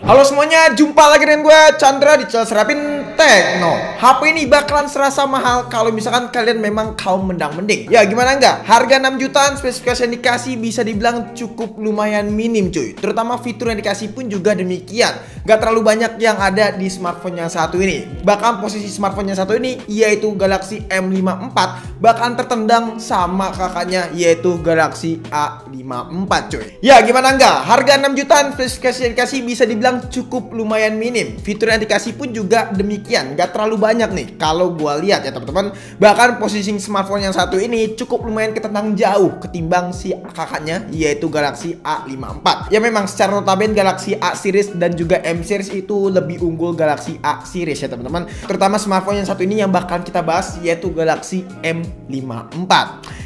Halo semuanya, jumpa lagi dengan gue Chandra di channel Serapin Tekno. HP ini bakalan serasa mahal kalau misalkan kalian memang kaum mendang-mending. Ya gimana enggak, harga 6 jutaan, spesifikasi yang dikasih bisa dibilang cukup lumayan minim cuy. Terutama fitur yang dikasih pun juga demikian. Gak terlalu banyak yang ada di smartphone yang satu ini. Bahkan posisi smartphone yang satu ini yaitu Galaxy M54 bahkan tertendang sama kakaknya yaitu Galaxy A54 cuy. Ya gimana enggak, harga 6 jutaan, spesifikasi yang dikasih bisa dibilang cukup lumayan minim. Fitur yang dikasih pun juga demikian, gak terlalu banyak nih kalau gua lihat ya teman-teman. Bahkan posisi smartphone yang satu ini cukup lumayan ketentang jauh ketimbang si kakaknya yaitu Galaxy A54. Ya memang secara notabene Galaxy A series dan juga M series itu lebih unggul Galaxy A series ya teman-teman. Terutama smartphone yang satu ini yang bakal kita bahas yaitu Galaxy M54.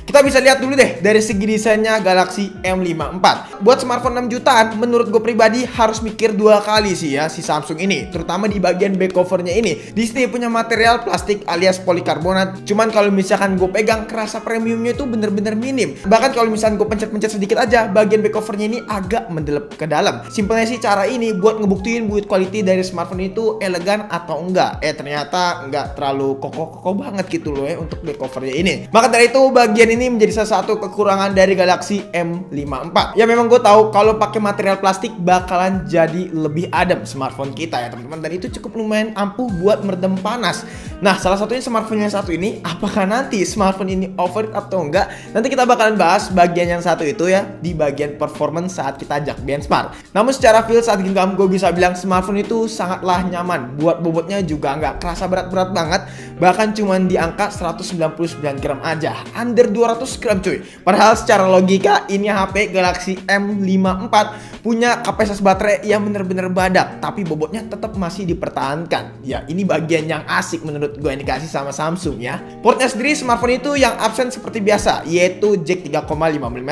Kita bisa lihat dulu deh dari segi desainnya Galaxy M54. Buat smartphone 6 jutaan menurut gue pribadi harus mikir dua kali sih ya si Samsung ini. Terutama di bagian back covernya ini. Di sini punya material plastik alias polikarbonat. Cuman kalau misalkan gue pegang kerasa premiumnya itu bener-bener minim. Bahkan kalau misalkan gue pencet-pencet sedikit aja bagian back covernya ini agak mendelep ke dalam. Simpelnya sih cara ini buat ngebuktiin build quality dari smartphone itu elegan atau enggak. Ternyata enggak terlalu kokoh-kokoh banget gitu loh ya untuk back covernya ini. Maka dari itu bagian ini menjadi salah satu kekurangan dari Galaxy M54. Ya memang gue tahu kalau pakai material plastik bakalan jadi lebih adem smartphone kita ya teman-teman, dan itu cukup lumayan ampuh buat meredam panas. Nah salah satunya smartphone yang satu ini, apakah nanti smartphone ini overheat atau enggak, nanti kita bakalan bahas bagian yang satu itu ya di bagian performance saat kita ajak benchmark. Namun secara feel saat genggam gue bisa bilang smartphone itu sangatlah nyaman. Buat bobotnya juga nggak kerasa berat-berat banget, bahkan cuman di angka 199 gram aja, under 200 gram cuy. Padahal secara logika ini HP Galaxy M54 punya kapasitas baterai yang bener-bener badak, tapi bobotnya tetap masih dipertahankan. Ya ini bagian yang asik menurut gue yang dikasih sama Samsung ya. Portnya sendiri smartphone itu yang absen seperti biasa, yaitu jack 3,5 mm.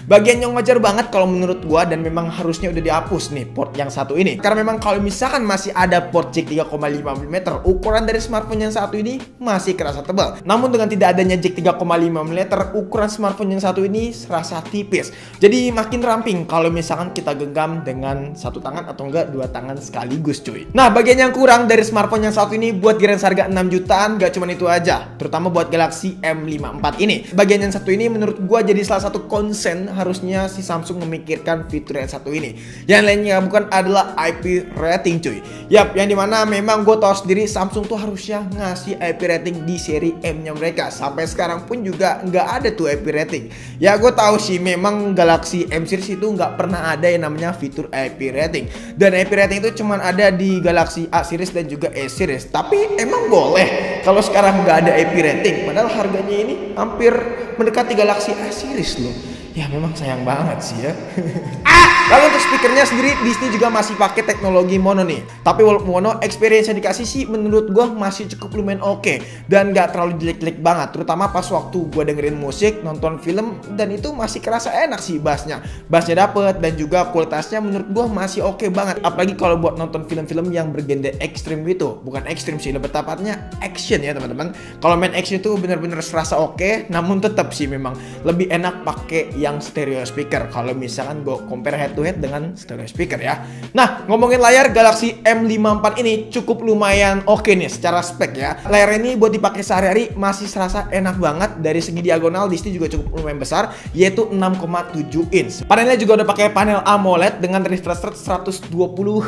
Bagian yang wajar banget kalau menurut gue, dan memang harusnya udah dihapus nih port yang satu ini. Karena memang kalau misalkan masih ada port jack 3,5 mm, ukuran dari smartphone yang satu ini masih kerasa tebal. Namun dengan tidak adanya jack 3,5 mm, ukuran smartphone yang satu ini serasa tipis. Jadi makin ramping kalau misalkan kita genggam dengan satu tangan atau enggak dua tangan sekaligus cuy. Nah bagian yang kurang dari smartphone yang satu ini buat di range harga 6 jutaan gak cuman itu aja, terutama buat Galaxy M54 ini. Bagian yang satu ini menurut gua jadi salah satu concern harusnya si Samsung memikirkan fitur yang satu ini. Yang lainnya bukan adalah IP rating cuy. Yap, yang dimana memang gue tahu sendiri Samsung tuh harusnya ngasih IP rating di seri M nya mereka. Sampai sekarang pun juga nggak ada tuh IP rating. Ya gue tahu sih memang Galaxy M series itu nggak pernah ada yang namanya fitur IP rating. Dan IP rating itu cuman ada di Galaxy A series dan juga E series. Tapi emang boleh kalau sekarang nggak ada IP rating, padahal harganya ini hampir mendekati Galaxy A series loh. Ya memang sayang banget sih ya. Lalu untuk speakernya sendiri Disney juga masih pakai teknologi mono nih. Tapi walaupun mono, experience yang dikasih sih menurut gue masih cukup lumayan oke. Dan gak terlalu jelek-jelek banget. Terutama pas waktu gue dengerin musik, nonton film, dan itu masih kerasa enak sih bassnya. Bassnya dapet dan juga kualitasnya menurut gue masih oke banget. Apalagi kalau buat nonton film-film yang bergenre ekstrim gitu. Bukan ekstrim sih, lebih tepatnya action ya teman-teman. Kalau main action itu bener-bener serasa oke. Namun tetap sih memang lebih enak pakai yang stereo speaker. Kalau misalkan gue compare head to head dengan stereo speaker ya. Nah ngomongin layar, Galaxy M54 ini cukup lumayan oke nih secara spek ya. Layar ini buat dipakai sehari-hari masih serasa enak banget. Dari segi diagonal Disney juga cukup lumayan besar, yaitu 6,7 inch. Panelnya juga udah pakai panel AMOLED dengan refresh rate 120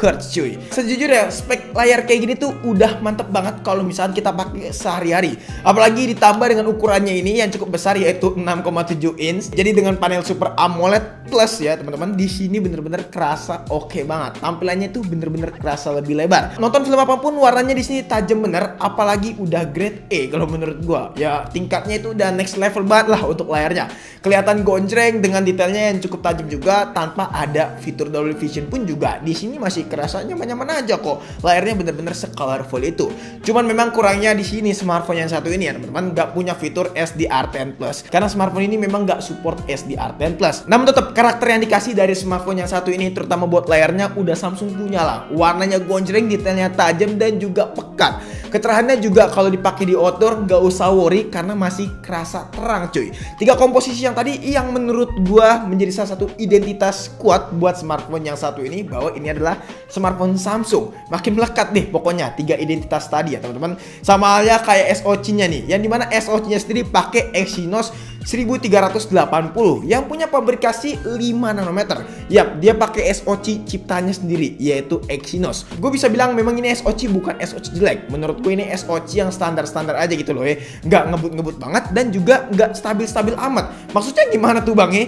Hz cuy. Sejujurnya spek layar kayak gini tuh udah mantep banget kalau misalkan kita pakai sehari-hari. Apalagi ditambah dengan ukurannya ini yang cukup besar yaitu 6,7 inch. Jadi dengan panel Super AMOLED Plus ya teman-teman, di sini bener-bener kerasa oke banget. Tampilannya tuh bener-bener kerasa lebih lebar. Nonton film apapun warnanya di sini tajam bener, apalagi udah grade E kalau menurut gua. Ya tingkatnya itu udah next level banget lah untuk layarnya. Kelihatan gonjreng dengan detailnya yang cukup tajam juga tanpa ada fitur Dolby Vision pun juga. Di sini masih kerasa nyaman-nyaman aja kok. Layarnya bener-bener se-colorful itu. Cuman memang kurangnya di sini smartphone yang satu ini ya teman-teman, nggak punya fitur SDR10 Plus. Karena smartphone ini memang nggak support SDR10 Plus. Namun tetap karakter yang dikasih dari smartphone yang satu ini, terutama buat layarnya, udah Samsung punya lah. Warnanya gonjreng, detailnya tajam dan juga pekat. Keterahannya juga kalau dipakai di outdoor nggak usah worry karena masih kerasa terang cuy. 3 komposisi yang tadi yang menurut gua menjadi salah satu identitas kuat buat smartphone yang satu ini, bahwa ini adalah smartphone Samsung. Makin melekat deh pokoknya 3 identitas tadi ya teman-teman. Sama halnya kayak SoC-nya nih, yang dimana SoC-nya sendiri pakai Exynos 1380 yang punya pabrikasi 5 nanometer. Yap, dia pakai SoC ciptanya sendiri yaitu Exynos. Gue bisa bilang memang ini SoC bukan SoC jelek. Menurut gue ini SoC yang standar-standar aja gitu loh ya. Nggak ngebut-ngebut banget dan juga nggak stabil-stabil amat. Maksudnya gimana tuh bang ya?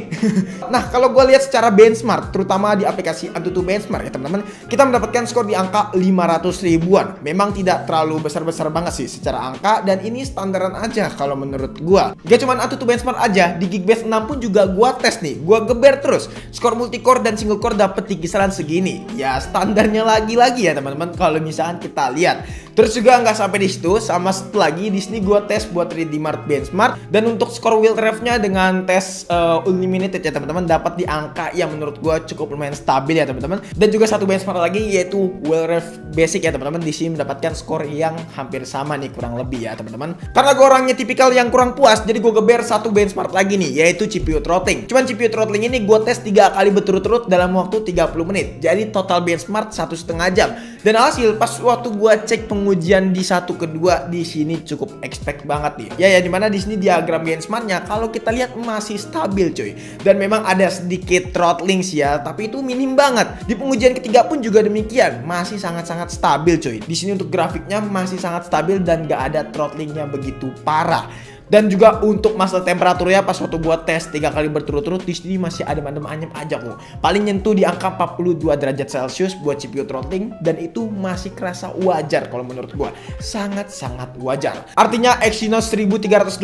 Nah, kalau gue lihat secara benchmark, terutama di aplikasi AnTuTu Benchmark ya teman-teman, kita mendapatkan skor di angka 500 ribuan. Memang tidak terlalu besar-besar banget sih secara angka, dan ini standaran aja kalau menurut gue. Gak cuma AnTuTu Benchmark aja, di Geekbench 6 pun juga gua tes nih, gua geber terus. Skor multicore dan single core dapet di kisaran segini. Ya standarnya lagi-lagi ya teman-teman kalau misalkan kita lihat. Terus juga nggak sampai di situ, sama satu lagi di sini gua tes buat Readymart Benchmark, dan untuk skor wheel ref-nya dengan tes unlimited ya teman-teman dapat di angka yang menurut gua cukup lumayan stabil ya teman-teman. Dan juga satu benchmark lagi yaitu wheel ref basic ya teman-teman, di sini mendapatkan skor yang hampir sama nih kurang lebih ya teman-teman. Karena gua orangnya tipikal yang kurang puas, jadi gua geber satu benchmark lagi nih, yaitu CPU throttling. Cuman CPU throttling ini gue tes 3 kali berturut-turut dalam waktu 30 menit. Jadi total benchmark 1,5 jam. Dan alhasil pas waktu gue cek pengujian di satu kedua, di sini cukup expect banget nih. Ya dimana di sini diagram benchmarknya kalau kita lihat masih stabil cuy. Dan memang ada sedikit throttling sih ya, tapi itu minim banget. Di pengujian ketiga pun juga demikian, masih sangat-sangat stabil cuy. Di sini untuk grafiknya masih sangat stabil dan gak ada throttlingnya begitu parah. Dan juga untuk masalah temperatur ya, pas waktu buat tes 3 kali berturut-turut di sini masih adem-adem anyep aja kok. Paling nyentuh di angka 42 derajat Celcius buat CPU throttling, dan itu masih kerasa wajar kalau menurut gua. Sangat-sangat wajar. Artinya Exynos 1380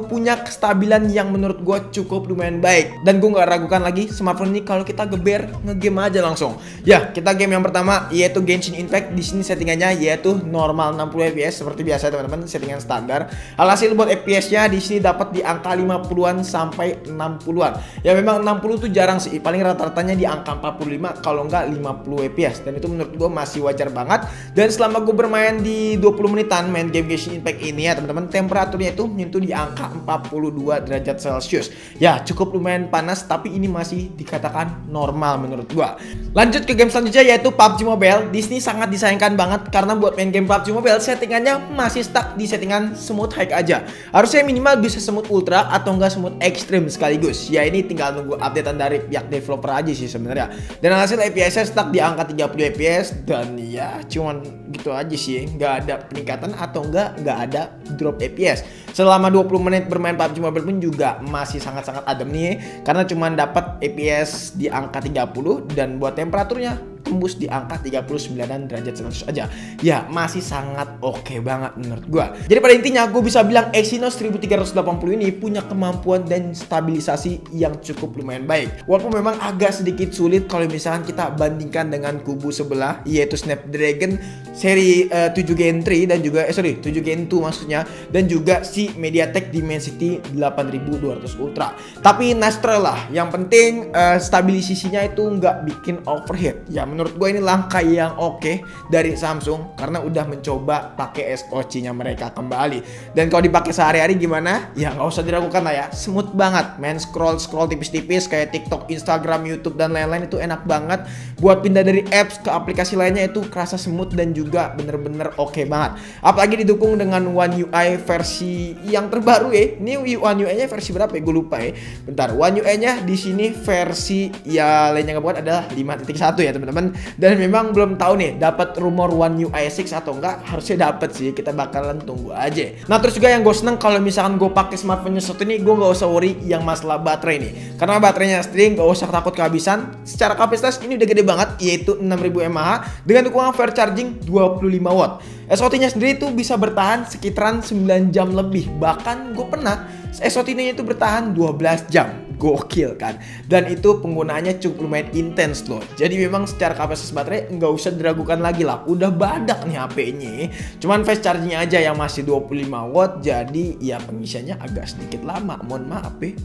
punya kestabilan yang menurut gua cukup lumayan baik. Dan gua nggak ragukan lagi smartphone ini kalau kita geber ngegame aja langsung. Ya, kita game yang pertama yaitu Genshin Impact. Di sini settingannya yaitu normal 60 fps seperti biasa teman-teman, settingan standar. Alhasil buat FPS di sini dapat di angka 50-an sampai 60-an. Ya memang 60 tuh jarang sih, paling rata-ratanya di angka 45 kalau enggak 50 fps, dan itu menurut gue masih wajar banget. Dan selama gue bermain di 20 menitan main game Genshin Impact ini ya teman-teman, temperaturnya itu menyentuh di angka 42 derajat Celcius. Ya cukup lumayan panas, tapi ini masih dikatakan normal menurut gue. Lanjut ke game selanjutnya yaitu PUBG Mobile. Di sini sangat disayangkan banget karena buat main game PUBG Mobile settingannya masih stuck di settingan smooth high aja. Harusnya minimal bisa smooth ultra atau enggak smooth ekstrim sekaligus. Ya ini tinggal nunggu updatean dari pihak developer aja sih sebenarnya. Dan hasil FPS-nya stuck di angka 30 fps, dan ya cuman gitu aja sih, nggak ada peningkatan atau nggak ada drop FPS. Selama 20 menit bermain PUBG Mobile pun juga masih sangat-sangat adem nih, karena cuman dapat FPS di angka 30 dan buat temperaturnya tembus di angka 39 derajat Celcius aja. Ya masih sangat oke banget menurut gua. Jadi pada intinya gue bisa bilang Exynos 1380 ini punya kemampuan dan stabilisasi yang cukup lumayan baik. Walaupun memang agak sedikit sulit kalau misalkan kita bandingkan dengan kubu sebelah yaitu Snapdragon seri 7 Gen 3 dan juga 7 Gen 2 maksudnya, dan juga si MediaTek Dimensity 8200 Ultra. Tapi natural lah. Yang penting stabilisasinya itu nggak bikin overheat. Ya menurut gue ini langkah yang oke dari Samsung karena udah mencoba pakai SoC-nya mereka kembali. Dan kalau dipakai sehari-hari gimana? Ya nggak usah diragukan lah ya, smooth banget. Main scroll tipis-tipis kayak TikTok, Instagram, YouTube dan lain-lain itu enak banget. Buat pindah dari apps ke aplikasi lainnya itu kerasa smooth dan juga bener-bener oke banget. Apalagi didukung dengan One UI versi yang terbaru ya. Ini One UI-nya versi berapa ya? Gue lupa ya. Bentar, One UI-nya di sini versi ya lainnya nggak buat adalah 5.1 ya teman-teman. Dan memang belum tahu nih dapat rumor One UI 6 atau enggak, harusnya dapat sih, kita bakalan tunggu aja. Nah terus juga yang gue seneng kalau misalkan gue pakai smartphone-nya satu ini, gue nggak usah worry yang masalah baterai nih, karena baterainya sendiri nggak usah takut kehabisan. Secara kapasitas ini udah gede banget yaitu 6000 mAh dengan dukungan fast charging 25 watt. SOT-nya sendiri tuh bisa bertahan sekitaran 9 jam lebih, bahkan gue pernah SOT-nya itu bertahan 12 jam. gokil kan. Dan itu penggunaannya cukup lumayan intens loh. Jadi memang secara kapasitas baterai nggak usah diragukan lagi lah. Udah badak nih HP-nya. Cuman fast chargingnya aja yang masih 25 watt. Jadi ya pengisiannya agak sedikit lama. Mohon maaf ya.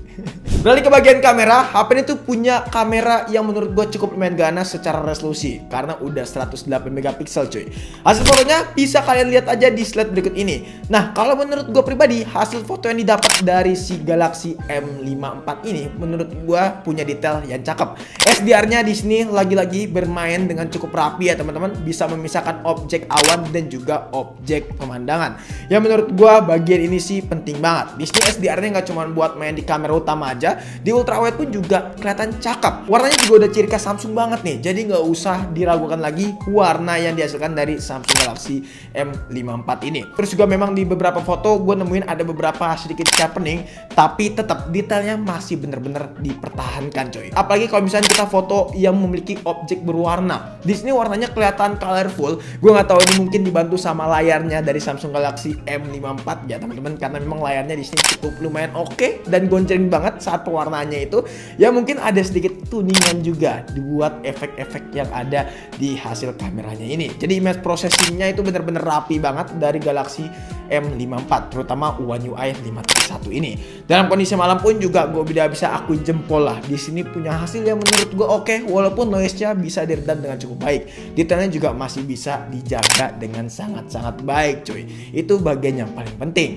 Beralih ke bagian kamera, HP ini tuh punya kamera yang menurut gue cukup lumayan ganas secara resolusi. Karena udah 108 megapiksel cuy. Hasil fotonya bisa kalian lihat aja di slide berikut ini. Nah kalau menurut gue pribadi, hasil foto yang didapat dari si Galaxy M54 ini menurut gue punya detail yang cakep. SDR-nya di sini lagi-lagi bermain dengan cukup rapi ya teman-teman. Bisa memisahkan objek awan dan juga objek pemandangan. Ya menurut gue bagian ini sih penting banget. Di sini SDR-nya nggak cuma buat main di kamera utama aja, di ultrawide pun juga kelihatan cakep. Warnanya juga udah ciri khas Samsung banget nih. Jadi nggak usah diragukan lagi warna yang dihasilkan dari Samsung Galaxy M54 ini. Terus juga memang di beberapa foto gue nemuin ada beberapa sedikit sharpening, tapi tetap detailnya masih bener-bener dipertahankan coy. Apalagi kalau misalnya kita foto yang memiliki objek berwarna. Di sini warnanya kelihatan colorful. Gue nggak tahu ini mungkin dibantu sama layarnya dari Samsung Galaxy M54 ya teman-teman, karena memang layarnya di sini cukup lumayan oke dan gonceng banget saat pewarnaannya itu. Ya mungkin ada sedikit tuningan juga dibuat efek-efek yang ada di hasil kameranya ini. Jadi image processingnya itu bener-bener rapi banget dari Galaxy M54, terutama One UI 5.1 ini. Dalam kondisi malam pun juga gue bisa akui jempol lah. Di sini punya hasil yang menurut gue oke, walaupun noise-nya bisa diredam dengan cukup baik. Detailnya juga masih bisa dijaga dengan sangat-sangat baik cuy. Itu bagian yang paling penting.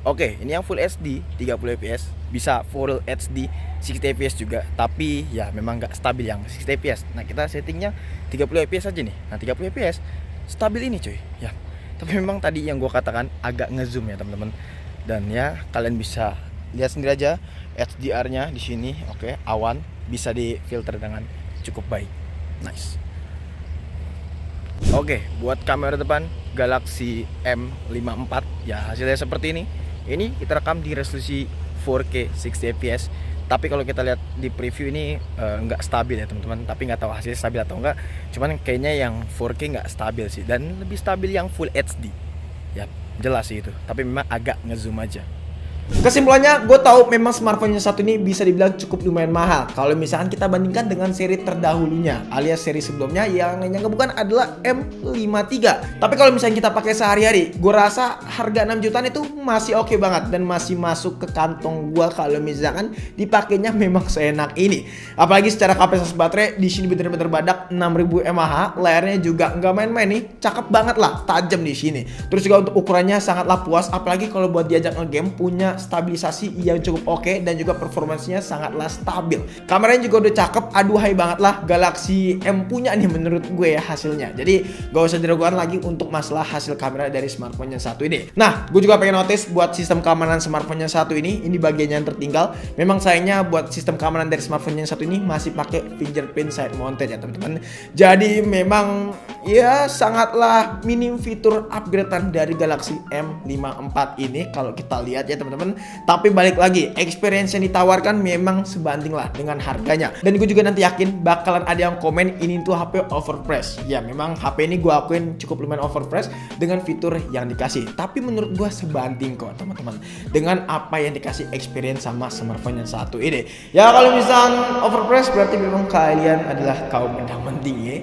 Oke, ini yang Full HD 30 fps, bisa Full HD 60 fps juga, tapi ya memang nggak stabil yang 60 fps. Nah kita settingnya 30 fps aja nih. Nah 30 fps stabil ini cuy ya. Tapi memang tadi yang gue katakan agak ngezoom ya teman-teman. Dan ya kalian bisa lihat sendiri aja HDR-nya di sini. Oke, awan bisa difilter dengan cukup baik. Nice. Oke, buat kamera depan Galaxy M54 ya hasilnya seperti ini. Ini kita rekam di resolusi 4K 60 fps. Tapi kalau kita lihat di preview ini nggak stabil ya teman-teman. Tapi nggak tahu hasilnya stabil atau enggak. Cuman kayaknya yang 4K nggak stabil sih. Dan lebih stabil yang Full HD. Ya jelas sih itu. Tapi memang agak ngezoom aja. Kesimpulannya, gue tahu memang smartphone yang satu ini bisa dibilang cukup lumayan mahal kalau misalkan kita bandingkan dengan seri terdahulunya alias seri sebelumnya yang bukan adalah M53. Tapi kalau misalnya kita pakai sehari-hari, gue rasa harga 6 jutaan itu masih oke banget dan masih masuk ke kantong gue kalau misalkan dipakainya memang seenak ini. Apalagi secara kapasitas baterai di sini bener-bener badak 6000 mAh, layarnya juga nggak main-main nih, cakep banget lah, tajam di sini. Terus juga untuk ukurannya sangatlah puas, apalagi kalau buat diajak ngegame punya stabilisasi yang cukup oke dan juga performancenya sangatlah stabil. Kameranya juga udah cakep, aduhai banget lah Galaxy M punya nih menurut gue ya hasilnya. Jadi gak usah diragukan lagi untuk masalah hasil kamera dari smartphone yang satu ini. Nah, gue juga pengen notice buat sistem keamanan smartphone yang satu ini bagian yang tertinggal. Memang sayangnya buat sistem keamanan dari smartphone yang satu ini masih pakai fingerprint side mounted ya teman-teman. Jadi memang ya sangatlah minim fitur upgradean dari Galaxy M54 ini kalau kita lihat ya teman-teman. Tapi balik lagi, experience yang ditawarkan memang sebanding lah dengan harganya. Dan gue juga nanti yakin bakalan ada yang komen ini tuh HP overpriced. Ya memang HP ini gue akuin cukup lumayan overpriced dengan fitur yang dikasih. Tapi menurut gue sebanding kok teman-teman dengan apa yang dikasih experience sama smartphone yang satu ini. Ya kalau misalnya overpriced berarti memang kalian adalah kaum mendang-mending ya.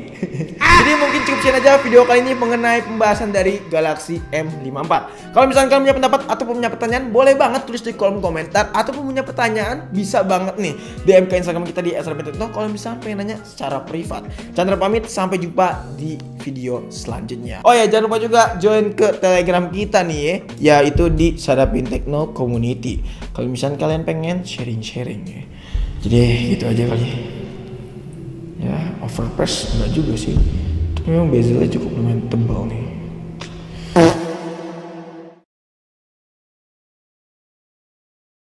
Jadi mungkin cukup sekian aja video kali ini mengenai pembahasan dari Galaxy M54. Kalau misalnya kalian punya pendapat ataupun punya pertanyaan, boleh banget tulis di kolom komentar, ataupun punya pertanyaan bisa banget nih DM ke Instagram kita di @srapintekno kalau misalnya pengen nanya secara privat. Chandra pamit, sampai jumpa di video selanjutnya. Oh ya, jangan lupa juga join ke Telegram kita nih ya, yaitu di Srapintekno Community. Kalau misalnya kalian pengen sharing-sharing ya. Jadi gitu aja kali. Ya, overpriced enggak juga sih. Tapi memang bezelnya cukup lumayan tebal nih.